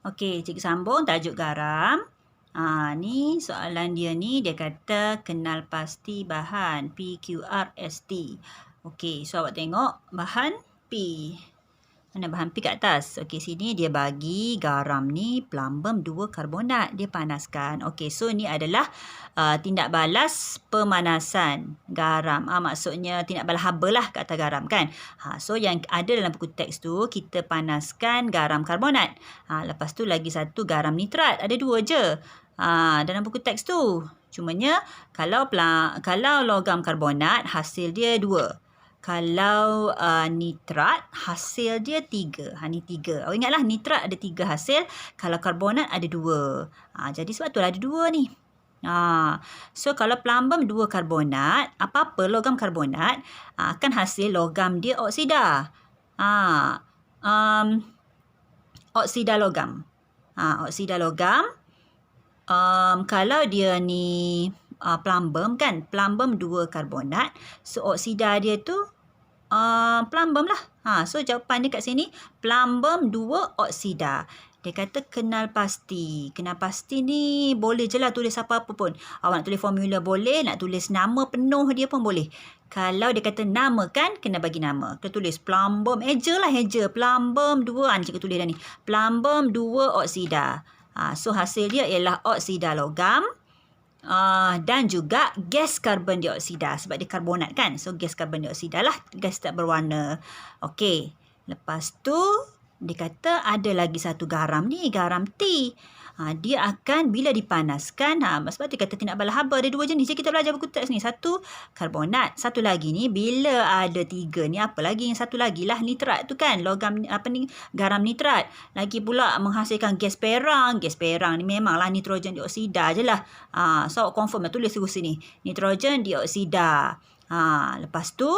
Okey, cikgu sambung tajuk garam. Ni soalan dia ni, dia kata kenal pasti bahan PQRST. Okey, so awak tengok bahan P. Mana bahan P kat atas? Okey, sini dia bagi garam ni plumbum 2 karbonat. Dia panaskan. Okey, so ni adalah tindak balas pemanasan garam. Maksudnya tindak balas haba lah kat atas garam kan. So yang ada dalam buku teks tu, kita panaskan garam karbonat. Lepas tu lagi satu garam nitrat. Ada 2 je dalam buku teks tu. Cumanya kalau logam karbonat hasil dia 2. Kalau nitrat, hasil dia 3. Ni 3. Awak ingatlah nitrat ada 3 hasil. Kalau karbonat ada 2. Jadi sebab tu ada 2 ni. So kalau plumbum 2 karbonat, apa-apa logam karbonat, akan hasil logam dia oksida. Oksida logam. Oksida logam. Kalau dia ni plumbum kan, plumbum 2 karbonat, so oksida dia tu plumbum lah. So jawapan dia kat sini plumbum 2 oksida. Dia kata kenal pasti. Kenal pasti ni boleh je lah tulis apa-apa pun. Awak nak tulis formula boleh, nak tulis nama penuh dia pun boleh. Kalau dia kata nama kan, kena bagi nama. Kita tulis plumbum, eja lah eja. Plumbum 2, ni cikgu tulis dah ni. Plumbum 2 oksida. So hasil dia ialah oksida logam. Dan juga gas karbon dioksida sebab dia karbonat kan. So gas karbon dioksida lah, gas tak berwarna. Okey. Lepas tu dia kata ada lagi satu garam ni, garam T. Dia akan bila dipanaskan, sebab dia kata tindak balas haba ada 2 jenis. Jadi kita belajar buku teks ni. Satu karbonat, satu lagi ni bila ada 3 ni apa lagi? Yang satu lagi lah nitrat tu kan. Logam garam nitrat. Lagi pula menghasilkan gas perang. Gas perang ni memanglah nitrogen dioksida je lah. So awak confirm lah, tulis terus sini. Nitrogen dioksida. Lepas tu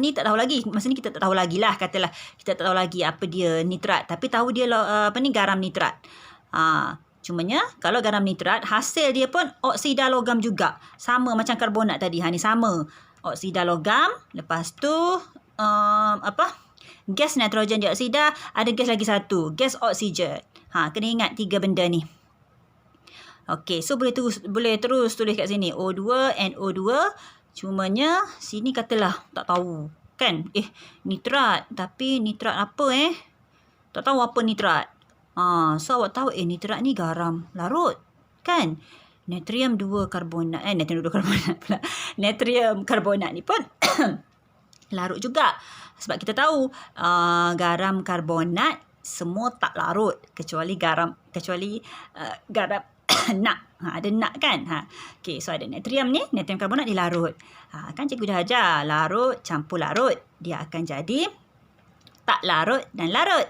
ni tak tahu lagi. Masa ni kita tak tahu lagi lah. Katalah kita tak tahu lagi apa dia nitrat. Tapi tahu dia garam nitrat. Cumanya kalau garam nitrat, hasil dia pun oksida logam juga. Sama macam karbonat tadi. Ni sama. Oksida logam. Lepas tu gas nitrogen dioksida. Ada gas lagi satu. Gas oksigen. Kena ingat 3 benda ni. Okey, so boleh terus tulis kat sini. O2, NO2. Cumanya sini katalah tak tahu kan. Nitrat. Tapi nitrat apa Tak tahu apa nitrat. So awak tahu nitrat ni garam larut kan. Natrium 2 karbonat. Natrium 2 karbonat pula. Natrium karbonat ni pun larut juga. Sebab kita tahu garam karbonat semua tak larut kecuali garam nak. Ada nak kan. Okey, so ada natrium ni, natrium karbonat dia larut. Kan cikgu dah ajar, larut campur larut, dia akan jadi tak larut dan larut.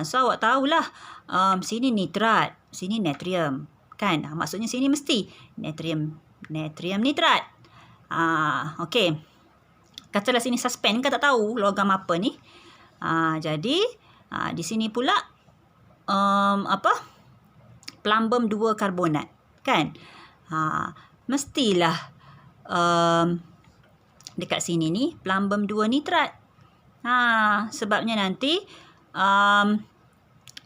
So awak tahulah, sini nitrat, sini natrium kan. Maksudnya sini mesti natrium nitrat. Okey. Katalah sini suspend kan, tak tahu logam apa ni. Jadi di sini pula plumbum 2 karbonat kan. Mestilah dekat sini ni plumbum 2 nitrat. Sebabnya nanti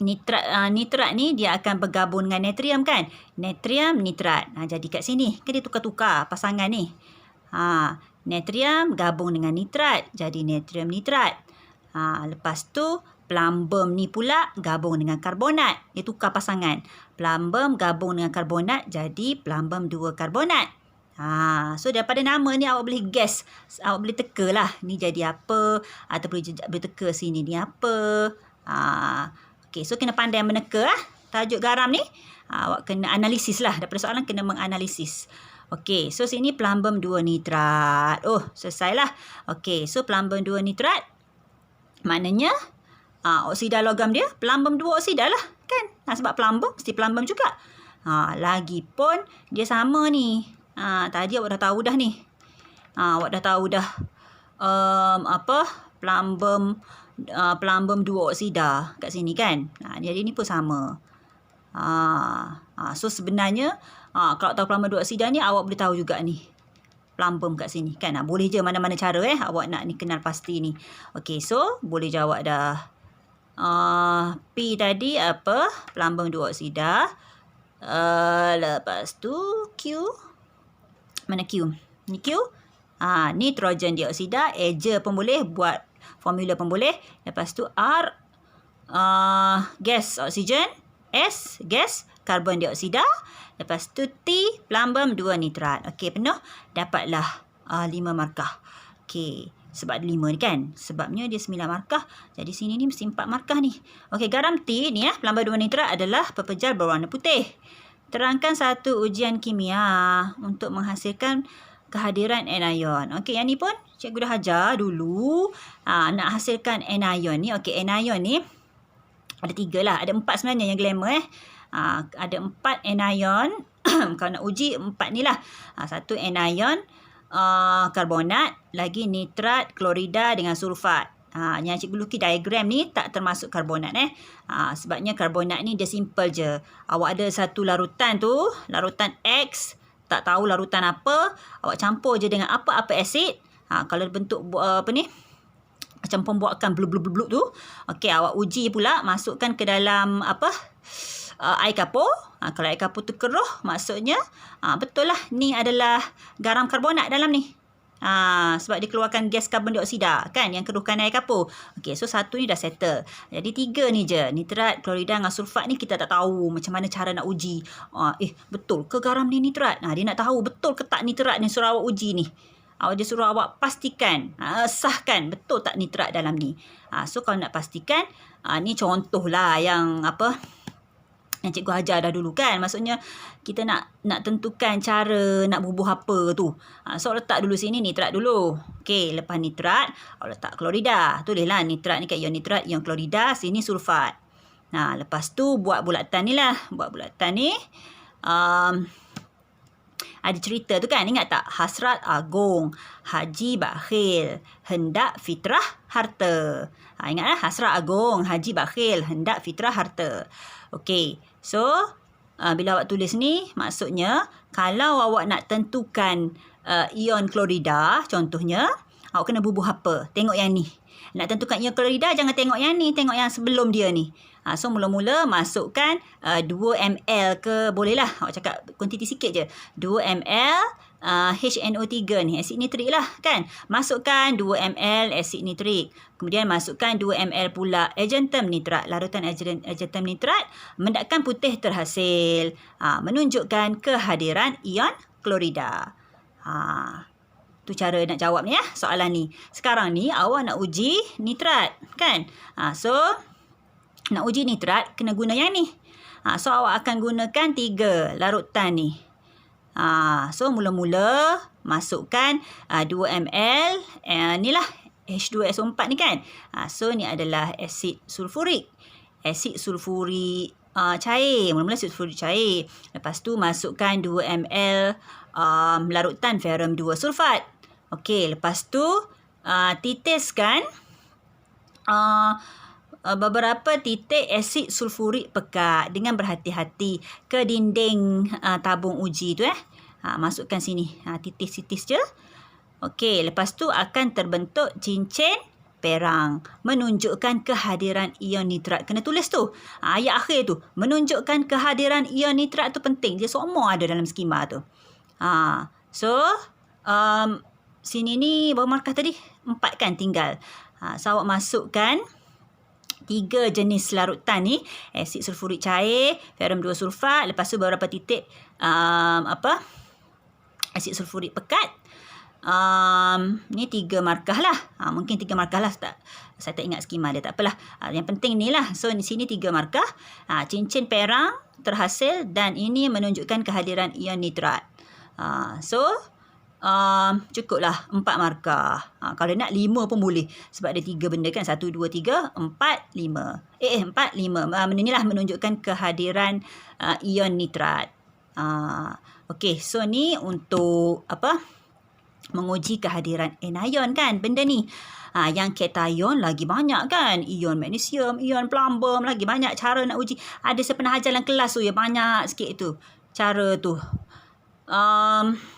nitrat ni dia akan bergabung dengan natrium kan. Natrium nitrat. Jadi kat sini kan dia tukar-tukar pasangan ni. Natrium gabung dengan nitrat jadi natrium nitrat. Lepas tu plumbum ni pula gabung dengan karbonat. Dia tukar pasangan. Plumbum gabung dengan karbonat jadi plumbum 2 karbonat. So daripada nama ni awak boleh guess. Awak boleh teka lah. Ni jadi apa. Atau boleh teka sini ni apa. Okay, so kena pandai meneka lah. Tajuk garam ni. Awak kena analisis lah. Daripada soalan kena menganalisis. Okay, so sini plumbum 2 nitrat. Selesai lah. Okay, so plumbum 2 nitrat. Maknanya oksida logam dia plumbum 2 oksida lah kan. Sebab plumbum mesti plumbum juga. Lagipun dia sama ni. Tadi awak dah tahu dah ni. Awak dah tahu dah plumbum 2 oksida kat sini kan. Jadi ni pun sama. So sebenarnya kalau tahu plumbum 2 oksida ni, awak boleh tahu juga ni plumbum kat sini kan. Boleh je mana-mana cara awak nak ni kenal pasti ni. Okey, so boleh jawab dah. P tadi apa? Plumbum 2 oksida. Lepas tu Q. Mana Q? Ni Q. Nitrogen dioksida. Aja pun boleh. Buat formula pun boleh. Lepas tu R. Gas oksigen. S. Gas karbon dioksida. Lepas tu T. Plumbum 2 nitrat. Okey, penuh. Dapatlah 5 markah. Okey. Sebab ada 5 ni kan. Sebabnya dia 9 markah. Jadi sini ni mesti 4 markah ni. Okey, garam T ni plumbum 2 nitrat adalah pepejal berwarna putih. Terangkan satu ujian kimia untuk menghasilkan kehadiran anion. Okey, yang ni pun cikgu dah ajar dulu. Nak hasilkan anion ni. Okey, anion ni ada 3 lah. Ada 4 sebenarnya yang glamour ada 4 anion. Kalau nak uji 4 ni lah. Satu anion karbonat, lagi nitrat, klorida dengan sulfat. Yang cikgu lukis diagram ni tak termasuk karbonat sebabnya karbonat ni dia simple je. Awak ada satu larutan tu, larutan X, tak tahu larutan apa, awak campur je dengan apa-apa asid. Kalau bentuk apa ni, macam pembuakan blub-blub-blub tu. Okey, awak uji pula, masukkan ke dalam apa? Air kapur. Kalau air kapur tu keruh, maksudnya betul lah ni adalah garam karbonat dalam ni. Sebab dia keluarkan gas karbon dioksida kan, yang keruhkan air kapur. Okey, so satu ni dah settle. Jadi 3 ni je, nitrat, klorida dengan sulfat ni kita tak tahu macam mana cara nak uji. Betul ke garam ni nitrat? Dia nak tahu betul ke tak nitrat ni, suruh awak uji ni. Dia suruh awak pastikan, sahkan betul tak nitrat dalam ni. So kalau nak pastikan, ni contoh lah yang apa, yang cikgu ajar dah dulu kan. Maksudnya kita nak tentukan cara nak bubuh apa tu. So letak dulu sini nitrat dulu. Okey, lepas nitrat awak letak klorida. Tulislah nitrat ni kat ion nitrat, ion klorida, sini sulfat. Lepas tu buat bulatan ni lah. Buat bulatan ni ada cerita tu kan, ingat tak? Hasrat agung, haji bakhil, hendak fitrah harta. Ingatlah, hasrat agung, haji bakhil, hendak fitrah harta. Okey, so bila awak tulis ni, maksudnya kalau awak nak tentukan ion klorida, contohnya, awak kena bubuh apa? Tengok yang ni. Nak tentukan ion klorida, jangan tengok yang ni, tengok yang sebelum dia ni. So mula-mula masukkan 2 ml ke, bolehlah awak cakap kuantiti sikit je. 2 ml HNO3 ni, asid nitrik lah kan. Masukkan 2 ml asid nitrik. Kemudian masukkan 2 ml pula agentum nitrat, larutan agentum nitrat. Mendapatkan putih terhasil. Menunjukkan kehadiran ion klorida. Tu cara nak jawab ni soalan ni. Sekarang ni awak nak uji nitrat kan. So nak uji nitrat kena guna yang ni. So awak akan gunakan 3 larutan ni. So mula-mula masukkan 2 ml ni lah H2SO4 ni kan. So ni adalah asid sulfurik. Asid sulfurik cair. Mula-mula asid sulfurik cair. Lepas tu masukkan 2 ml larutan ferrum 2 sulfat. Okey, lepas tu titiskan beberapa titik asid sulfurik pekat dengan berhati-hati ke dinding tabung uji tu masukkan sini, titis-titis je. Okey, lepas tu akan terbentuk cincin perang menunjukkan kehadiran ion nitrat. Kena tulis tu. Ayat akhir tu menunjukkan kehadiran ion nitrat tu penting. Dia semua ada dalam skema tu. So sini ni berapa markah tadi? 4 kan tinggal. So awak masukkan 3 jenis larutan ni, asid sulfurik cair, ferrum 2 sulfat, lepas tu beberapa titik asid sulfurik pekat. Ni 3 markah lah. Mungkin 3 markah lah. Saya tak ingat skema dia, tak apalah. Yang penting ni lah. So di sini 3 markah. Cincin perang terhasil dan ini menunjukkan kehadiran ion nitrat. So cukuplah 4 markah. Kalau nak 5 pun boleh. Sebab ada 3 benda kan. 1, 2, 3, 4, 5. 4, 5. Benda ni lah menunjukkan kehadiran ion nitrat. Okey, so ni untuk menguji kehadiran anion kan benda ni. Yang kation lagi banyak kan. Ion magnesium, ion plumbum, lagi banyak cara nak uji. Ada saya pernah ajar dalam kelas tu, banyak sikit tu cara tu.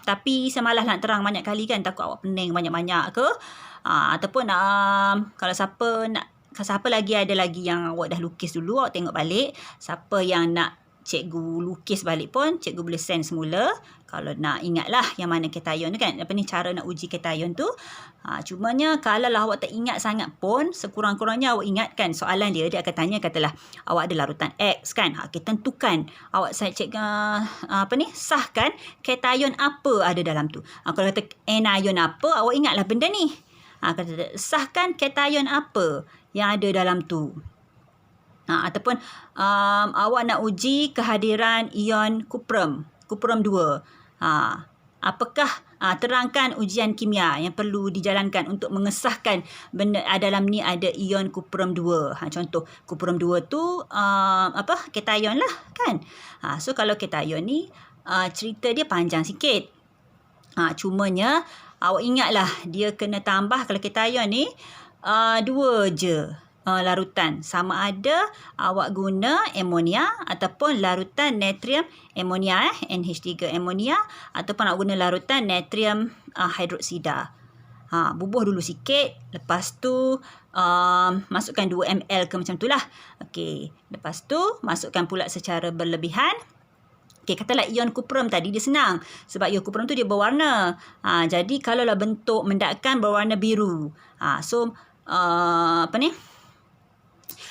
Tapi saya malas nak terang banyak kali kan, takut awak pening banyak-banyak ke. Ataupun kalau siapa nak siapa lagi ada lagi yang awak dah lukis dulu, awak tengok balik. Siapa yang nak cikgu lukis balik pun, cikgu boleh send semula. Kalau nak ingatlah yang mana cation tu kan. Apa ni cara nak uji cation tu. Cumanya kalau lah awak tak ingat sangat pun, sekurang-kurangnya awak ingatkan soalan dia. Dia akan tanya katalah awak ada larutan X kan. Kita tentukan. Awak sahkan cation apa ada dalam tu. Kalau kata anion apa, awak ingatlah benda ni. Kata sahkan cation apa yang ada dalam tu. Ataupun awak nak uji kehadiran ion kuprum 2. Apakah terangkan ujian kimia yang perlu dijalankan untuk mengesahkan benda dalam ni ada ion kuprum 2. Contoh kuprum 2 tu cation lah kan. So kalau cation ni cerita dia panjang sikit. Cumanya awak ingatlah dia kena tambah kalau cation ni 2 je. Larutan sama ada awak guna amonia ataupun larutan natrium amonia NH3 amonia ataupun awak guna larutan natrium hidroksida. Bubuh dulu sikit, lepas tu masukkan 2 ml ke macam tu lah. Okey, lepas tu masukkan pula secara berlebihan. Okey, katalah ion kuprum tadi dia senang sebab ion kuprum tu dia berwarna. Jadi kalaulah bentuk mendakan berwarna biru.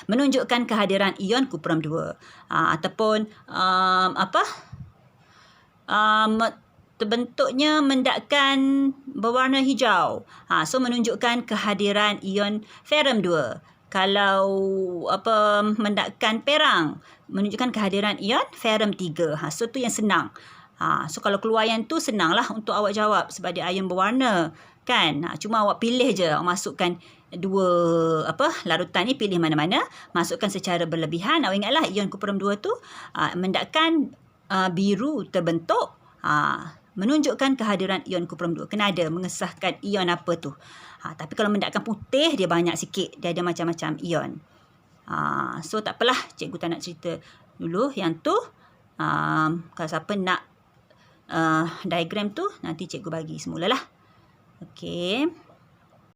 Menunjukkan kehadiran ion kuprum 2 ataupun terbentuknya mendakan berwarna hijau. So menunjukkan kehadiran ion ferrum 2. Kalau mendakan perang menunjukkan kehadiran ion ferrum 3. So tu yang senang. So kalau keluar yang tu senanglah untuk awak jawab sebab dia ion berwarna kan. Cuma awak pilih je, awak masukkan 2 larutan ni, pilih mana-mana, masukkan secara berlebihan. Awak ingatlah ion kuprum 2 tu mendakan biru terbentuk, menunjukkan kehadiran ion kuprum 2. Kena ada mengesahkan ion apa tu. Tapi kalau mendakan putih dia banyak sikit, dia ada macam-macam ion. So tak apalah, cikgu tak nak cerita dulu yang tu. Kalau siapa nak diagram tu nanti cikgu bagi semulalah. Okey.